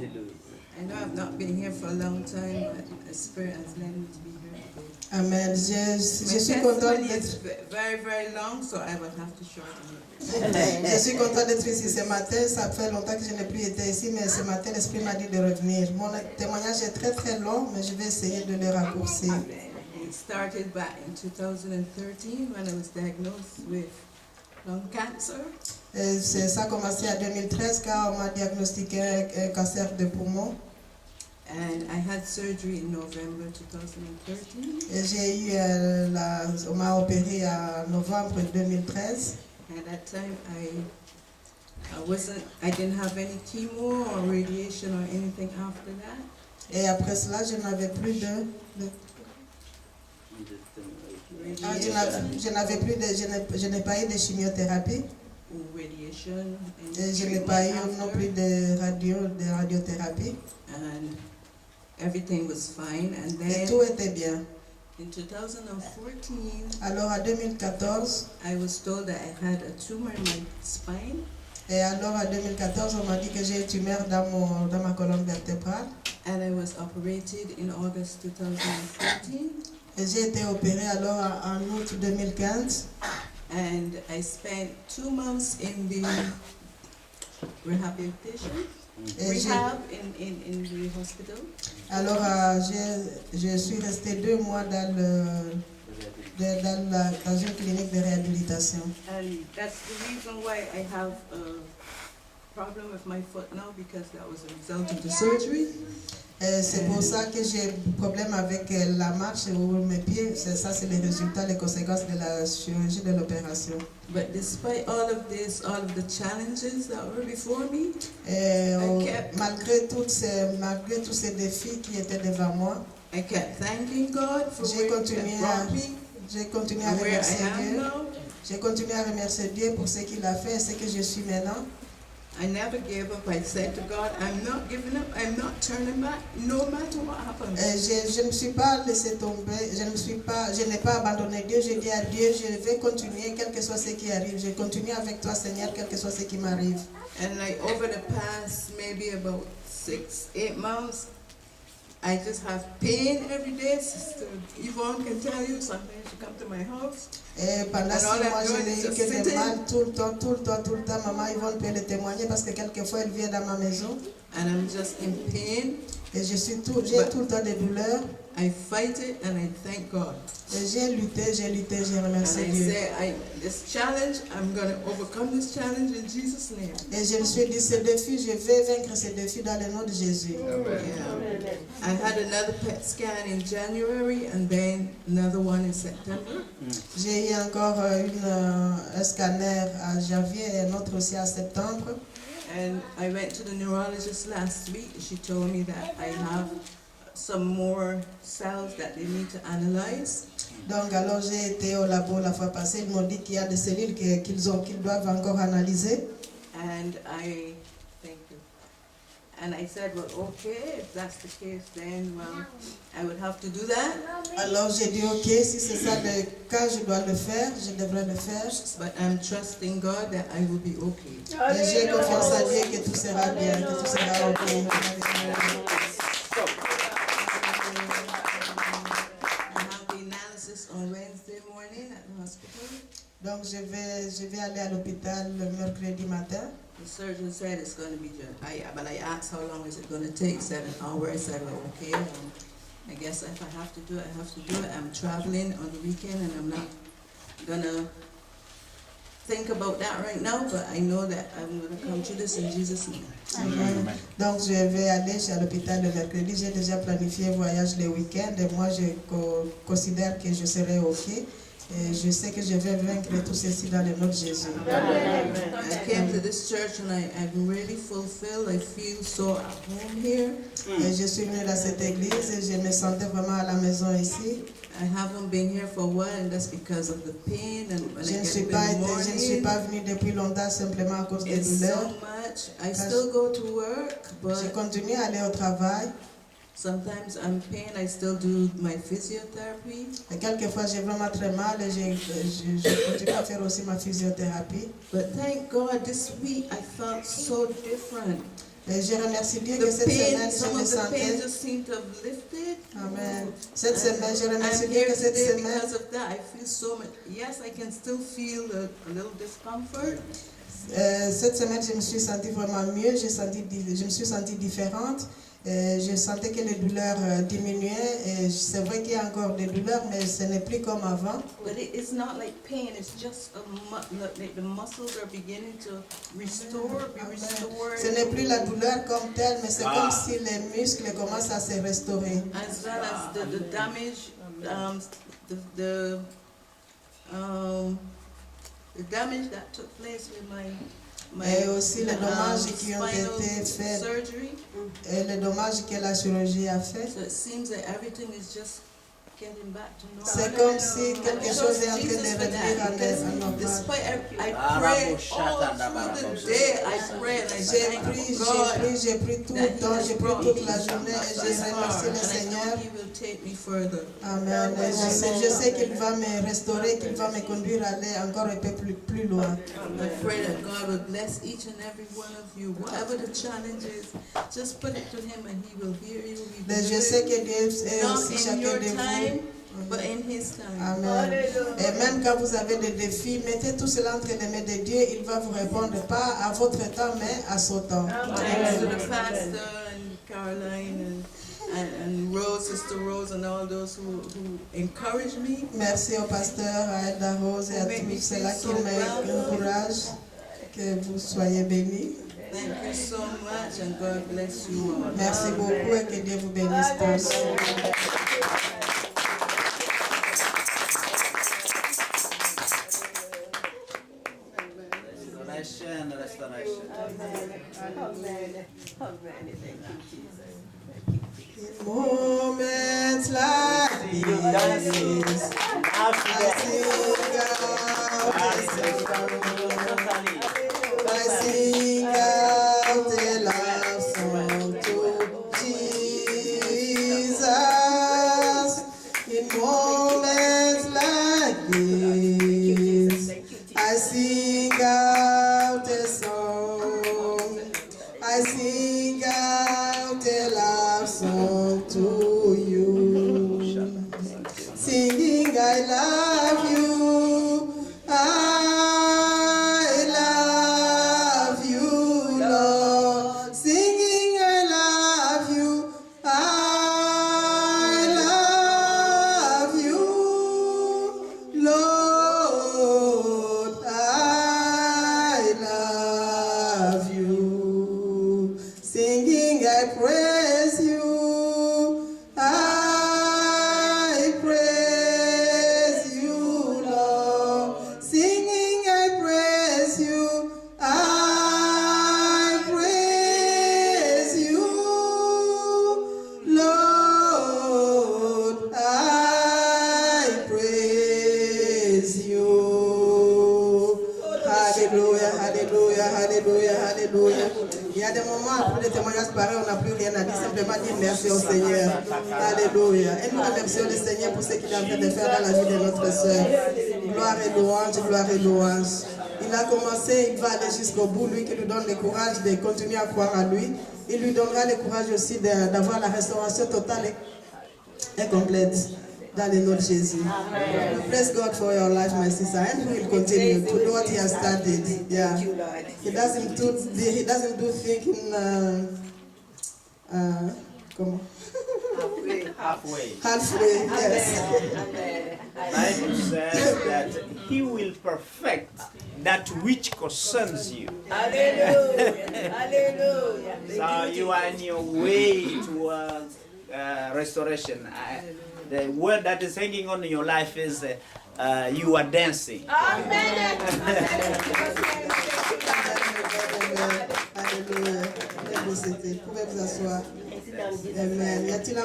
I know I've not been here for a long time, but the Spirit has led me to be here today. Amen. Je suis contente Testimony d'être. is very, very long, so I will have to shorten it. Je suis contente d'être ici ce matin. Ça fait longtemps que je n'ai plus été ici, mais ce matin, l'Esprit m'a dit de revenir. Mon témoignage est très très long, mais je vais essayer de le raccourcir. It started back in 2013 when I was diagnosed with lung cancer. Ça a commencé en 2013 quand on m'a diagnostiqué un cancer de poumon. And I had surgery in November 2013. Et j'ai eu on m'a opéré en novembre 2013. At that time, I didn't have any chemo or radiation or anything after that. Et après cela, je n'avais plus je n'ai pas eu de chimiothérapie. Radiation. Et je n'ai pas eu non plus de radiothérapie. And everything was fine. And then Et tout était bien. in 2014, Alors en 2014, I was told that I had a tumor in my spine. et alors en 2014, on m'a dit que j'ai une tumeur dans ma colonne vertébrale. And I was operated in August 2014. Et j'ai été opérée alors en août 2015. And I spent 2 months in the rehabilitation. Rehab in the hospital. Alors, je suis restée 2 mois dans une clinique de réhabilitation. And that's the reason why I have a problem with my foot now, because that was a result of the surgery. C'est pour ça que j'ai problème avec la marche ou mes pieds. Ça, c'est les résultats, les conséquences de la chirurgie, de l'opération. But despite all of this, all of the challenges that were before me, malgré tous ces défis qui étaient devant moi, I kept thanking God for where He brought me. J'ai continué à remercier Dieu. J'ai continué à remercier Dieu pour ce qu'il a fait et ce que je suis maintenant. I never gave up. I said to God, I'm not giving up. I'm not turning back, no matter what happens. Je ne me suis pas laissé tomber. Je n'ai pas abandonné Dieu. J'ai dit à Dieu, je vais continuer, quel que soit ce qui arrive. Je continue avec toi, Seigneur, quel que soit ce qui m'arrive. And like over the past maybe about 6-8 months, I just have pain every day. Sister Yvonne can tell you, sometimes she comes to my house. Et pendant 6 mois, je n'ai eu que des mal tout le temps. Maman Yvonne peut le témoigner parce que quelquefois elle vient dans ma maison. And I'm just in pain. Et j'ai tout le temps des douleurs. I fight it and I thank God. Et j'ai lutté, j'ai remercié and Dieu. I say, this challenge, I'm going to overcome this challenge in Jesus' name. Et je me suis dit, ce défi, je vais vaincre ce défi dans le nom de Jésus. Yeah. I had another PET scan in January and then another one in September. J'ai eu encore un scanner en janvier et un autre aussi en septembre. And I went to the neurologist last week. She told me that I have some more cells that they need to analyze. Donc alors j'ai été au labo la fois passée. Ils m'ont dit qu'il y a des cellules qu'ils doivent encore analyser. And I thank you. And I said, well, okay, if that's the case, then well, I would have to do that. Alors j'ai dit ok, si c'est ça le cas, je dois le faire, je devrais le faire. But I'm trusting God that I will be okay. Et j'ai confiance à Dieu que tout sera bien, que tout sera ok. On Wednesday morning at the hospital. Donc je vais aller à l'hôpital le mercredi matin. The surgeon said it's going to be but I asked how long is it going to take. 7 hours. I said, well, okay. I guess if I have to do it, I have to do it. I'm traveling on the weekend and I'm not going to think about that right now, but I know that I'm going to come through this in Jesus' name. Amen. Donc je vais aller à l'hôpital le mercredi. J'ai déjà planifié un voyage le week-end et moi je considère que je serai ok. Et je sais que je vais vaincre tout ceci dans le nom de Jésus. I came to this church and I'm really fulfilled. I feel so at home here. Et je suis venue dans cette église et je me sentais vraiment à la maison ici. I haven't been here for a while, and that's because of the pain. And when je ne suis pas venue depuis longtemps simplement à cause des douleurs. So much. I still go to work, but je continue à aller au travail. Sometimes I'm in pain. I still do my physiotherapy. Et quelquefois j'ai vraiment très mal et je continue à faire aussi ma physiothérapie. But thank God, this week I felt so different. Et je remercie Dieu que cette semaine, je some me of the pain sentais. just seem to have lifted. Amen. Cette semaine, je remercie I'm Dieu here que cette today semaine, because of that. I feel so much. Yes, I can still feel a little discomfort. cette semaine, je me suis sentie vraiment mieux, je me suis sentie différente. Je sentais que les douleurs diminuaient. Et c'est vrai qu'il y a encore des douleurs, mais ce n'est plus comme avant. But it's not like pain. It's just like the muscles are beginning to be restored. Ce n'est plus la douleur comme telle, mais c'est comme si les muscles commencent à se restaurer. As well as the damage, the damage that took place with my Et aussi les dommages qui ont été faits, et les dommages que la chirurgie a fait. So it seems that everything is just getting back to normal. C'est comme si quelque chose est en train de revenir à normal. Despite I pray all through the day. I pray and I J'ai pris tout le temps, j'ai pris toute la journée et j'ai remercié le Seigneur. He will take me further. Amen. Et je sais qu'il va me restaurer, qu'il va me conduire à aller encore un peu plus loin. I pray that God will bless each and every one of you. Whatever the challenge is, just put it to Him and He will hear you. Je sais que Dieu est aussi chacun de vous. But in His time. Amen. Et même quand vous avez des défis, mettez tout cela entre les mains de Dieu. Il va vous répondre pas à votre temps, mais à son temps. Thanks to the pastor and Caroline and Rose, Sister Rose, and all those who encourage me. Merci au pasteur, à Elda Rose et à tous ceux-là qui m'encouragent. Que vous soyez bénis. Thank you so much and God bless you all. Merci beaucoup et que Dieu vous bénisse tous. Restoration. Amen. Thank you, Jesus. Moments like these, I sing out a love song to Jesus. In moments like this, I sing out a song. I sing out a love song to you. Singing, I love you. I love you, Lord. Singing, I love you. I love you, Lord. I love you. Singing, I praise you. I praise you, Lord. Singing, I praise you. I praise you, Lord. I praise you. Hallelujah, hallelujah, hallelujah, hallelujah. Il y a des moments après les témoignages pareils, on n'a plus rien à dire, simplement dire merci au Seigneur. Alléluia. Et nous remercions le Seigneur pour ce qu'il est en train de faire dans la vie de notre sœur. Gloire et louange, gloire et louange. Il a commencé, il va aller jusqu'au bout, lui qui nous donne le courage de continuer à croire à lui. Il lui donnera le courage aussi d'avoir la restauration totale et complète dans le nom de Jésus. Bless God for your life, my sister, and He will continue to do what He has started. Yeah. He doesn't do thinking. Comment? Halfway. Yes. Bible says that He will perfect that which concerns you. Hallelujah. Hallelujah. So you are in your way towards restoration. The word that is hanging on your life is you are dancing. Amen. Alléluia. Vous pouvez vous asseoir. Amen. Y a-t-il